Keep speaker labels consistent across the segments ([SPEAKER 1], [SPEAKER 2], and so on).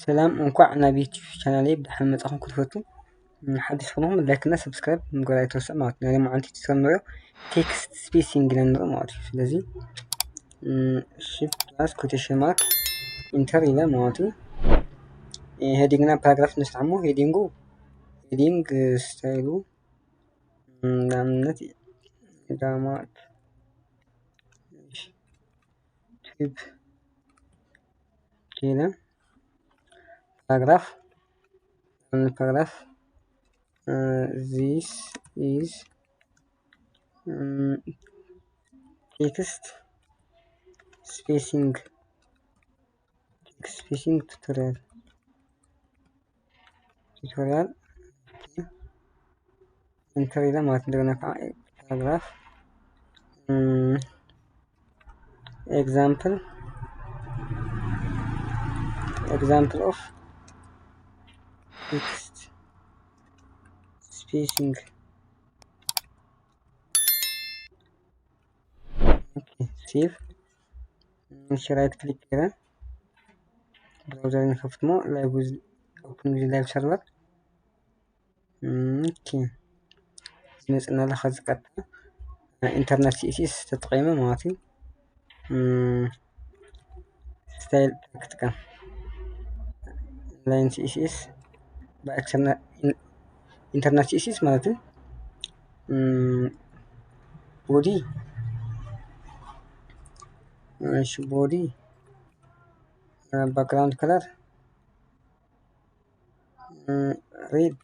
[SPEAKER 1] ሰላም እንኳዕ ናብ ዩቲዩብ ቻናለይ ብድሓን መጻኹም ክትፈቱ ሓዲስ ኮይንኩም ላይክ እና ሰብስክራይብ ምግባር ኣይትረስዕ ማለት ነው። ናይ ማዓንቲ ትሰምዑ ቴክስት ስፔሲንግ ንርኢ ማለት እዩ። ስለዚ shift plus quotation mark ኢንተር ኢለ ማለት እዩ። ሄዲንግ እና ፓራግራፍ ንስታዕሞ ሄዲንግ ስታይሉ ናምነት ዳማት ቲፕ ኬለ paragraph this is text spacing tutorial enter ይላል ማለት እንደገና paragraph example of text spacing save right click here browser نخفت مو live with open with live server نسألنا لخذ قطع internet CSS تتقيمه ماتي ستايل تكتكا لاين CSS بأكثر internet CSS مالتي body background color red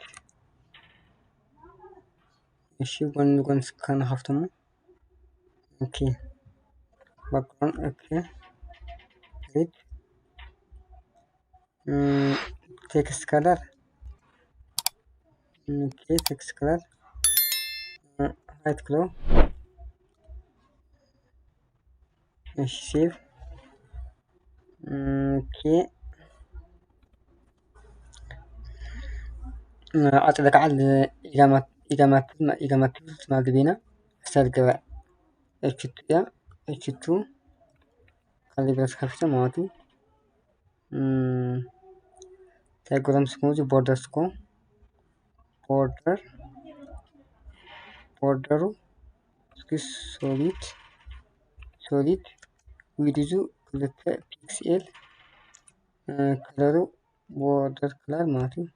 [SPEAKER 1] እሺ ጎን ስካን ሀፍተሙ ኦኬ background okay red text color okay text color white color እሺ save okay أطلق على إجابات مالدبينا استرجع H2 خلي بس خفيفة ماتي تايجرام سكوزي border سكو border سكيس solid ويديزو كلتا pixel كلارو border كلار ماتي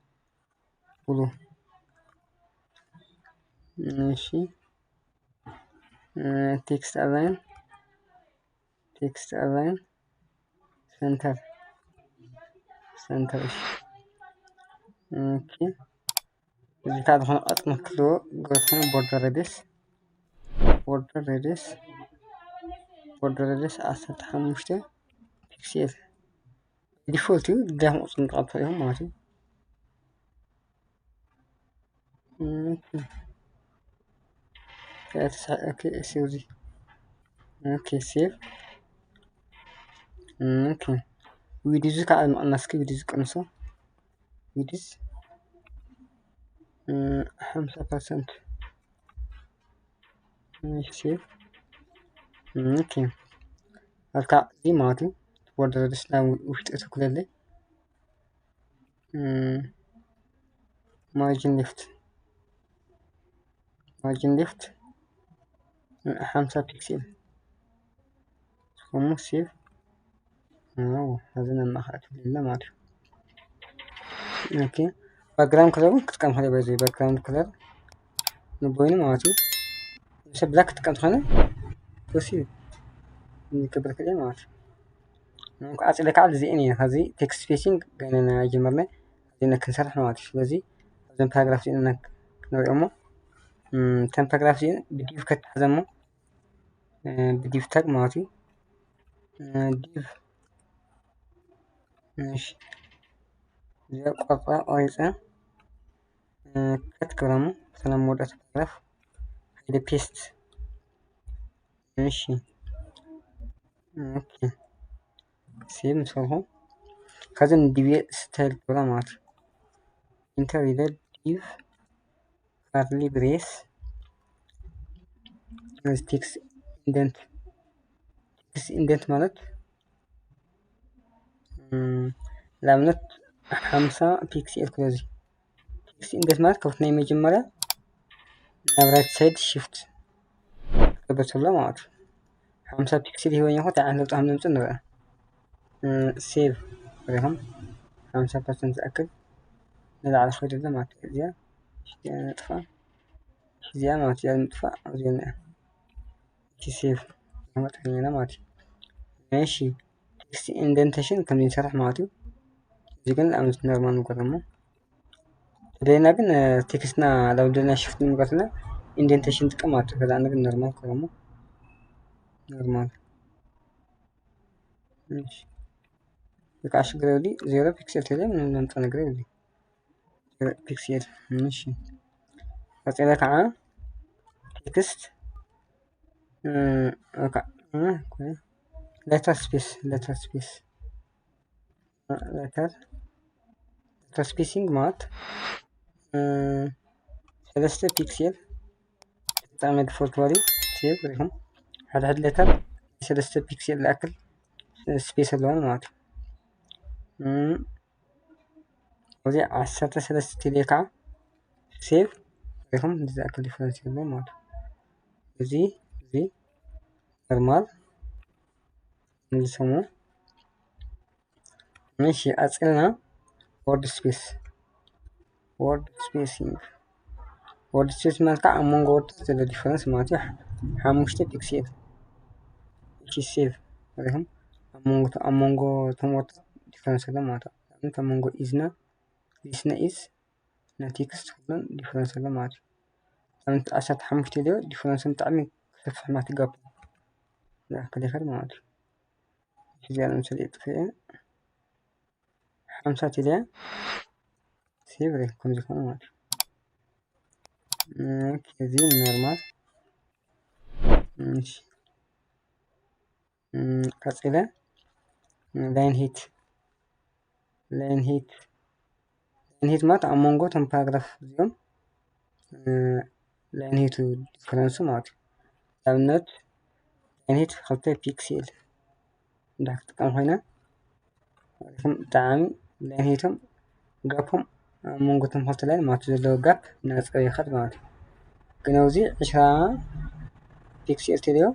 [SPEAKER 1] بلو ماشي text align center اوكي اللي تعرف هنا اطمح كله قلت هنا border radius 15 بيكسل ديفولت ده اصلا نقاط فيهم ماشي اوكي سيوزي اوكي سيف اوكي ويديز كعلم الناس كيف ويديز كنسو ويديز 5% سيف اوكي الكا دي ماتي border radius لا وش تقول لي margin left 5 بيكسل هم سيف هذا ما أخذت إلا ما أعرف أوكي background color كم هذا بيجي background color نبوينه ما أعرف بس black كم هذا بسيط نكبر كده ما أعرف أصل كعاد زيني هذه text spacing قلنا جمرنا لأنك نشرح ما أعرف بزي هذا paragraph إنك نرمو تم paragraph زين بديف كتحزمه بديف tag ما أعرف div ماشي زي قطع أيضا كتكرمه سلام مودة paragraph هيدا paste ماشي اوكي سيب نصلحه خزن ديفي ستايل برامات انتر إذا ديف كارلي بريس از تكس اندنت مالت لامنت 50 ፒክስኤል ክሎዚ ፒክስ ኢንዴት ማለት ካብቲ ናይ መጀመርያ ናብ ራይት ሳይድ ሽፍት ገበተሎ ማለት 50 ፒክስል ይሆን ይሆን ታዓን ለውጥ هم نمጽ ንረአ ሴቭ ረሃም 50% ዝኣክል ንላዕሊ ኸይደለ ማለት እዚያ ነጥፋ እዚያ ማለት እዚያ ነጥፋ እዚያ እቺ ሴቭ ማጥፋኛ ማለት እሺ ቴክስት ኢንደንቴሽን ከም ይንሰርሕ ማለት እዩ እዚህ ግን አምስት ኖርማል ንገረሞ ለና ግን ቴክስትና ለውደና ሽፍት ንገርና ኢንደንቴሽን ጥቅማት ከዛ ነገር ኖርማል ከረሞ ኖርማል እሺ የካሽ ግሬዲ 0 ፒክሰል ተለ ምን ነምጣ ነገር ይልኝ 0 ፒክሰል እሺ አጽላ ከአ ቴክስት ኦኬ letter space letter spacing ማለት ሰለስተ ፒክሰል ተጣመድ ዲፎልት ቫልዩ ሴቭ ይሁን ሓደ letter ሰለስተ ፒክሰል ላክል ስፔስ አለውን ማለት ወዲያ 13 ቴሌካ ሴቭ ይሁን ዛክል ዲፈረንስ ነው ማለት እዚህ ኖርማል እንሰሙ እሺ አጽልና ወርድ ስፔሲንግ ማለት አሞንግ ወርድ ዘለ ዲፈረንስ ማለት ሓሙሽተ ፒክሰል እቺ ሴቭ ይሁን አሞንጎ ተሞት ዲፈረንስ አለ ማለት ነው አሞንጎ ኢዝና ሊስና ኢዝ ና ቴክስት ሁሉን ዲፈረንስ አለ ማለት ነው አንተ አሳት ሓሙሽተ ዲዮ ዲፈረንስን ጣዕሚ ሰፍሕ ማትጋብ ያ ከደኸር ማለት ነው እዚያ ነው ስለጥፈ 50 ቴሌ ሴቭ ረኩም ዝኮነ ማለት ነው ከዚህ ኖርማል እሺ ቀጥለ ላይን ሂት ማለት አሞንጎ ተም ፓራግራፍ ዚኦም ላይን ሂቱ ዲፈረንሱ ማለት ለአብነት ላይን ሂት 2 ፒክሰል እንዳትጠቀም ሆይና ጣዕሚ ላይን ሂቶም ጋፖም አሞንጎ ተም ሆልተ ላይ ማለት ዘለው ጋፕ ናጽው ይኸድ ማለት ግን አውዚ 20 ፒክሰል ተሪዮ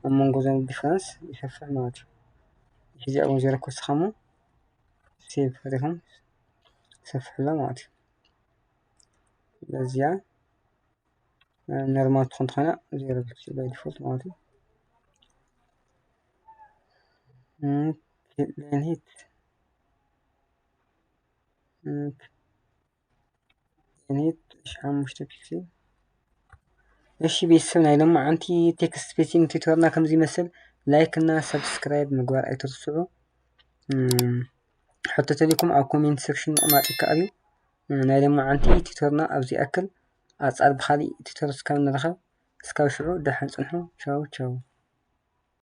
[SPEAKER 1] አሞንጎ ዘም ዲፈረንስ ይፈፍር ማለት እዚህ አሁን ዘረኩ ስኸሙ ሴቭ ረሃም ሰፍሕላ ማለት ለዚያ ኖርማል ኮንትራና 0 ፒክሰል ባይ ዲፎልት ማለት ላይን ሂት ሓሙሽተ ፒክሰል እሺ ቤተሰብ ናይ ደሞ አንቲ ቴክስት ስፔሲንግ ቱቶርና ከምዚ መስል ላይክ እና ሰብስክራይብ ምግባር አይትርሱ ሕቶ ተሊኩም ኣብ ኮሜንት ሴክሽን ማጥ ይከኣል ናይ ደሞ አንቲ ቱቶርና ኣብዚ ኣክል ኣጻል ብኻሊ ቱቶር እስካብ ንረኸብ እስካብ ሽዑ ደሓን ጽንሑ ቻው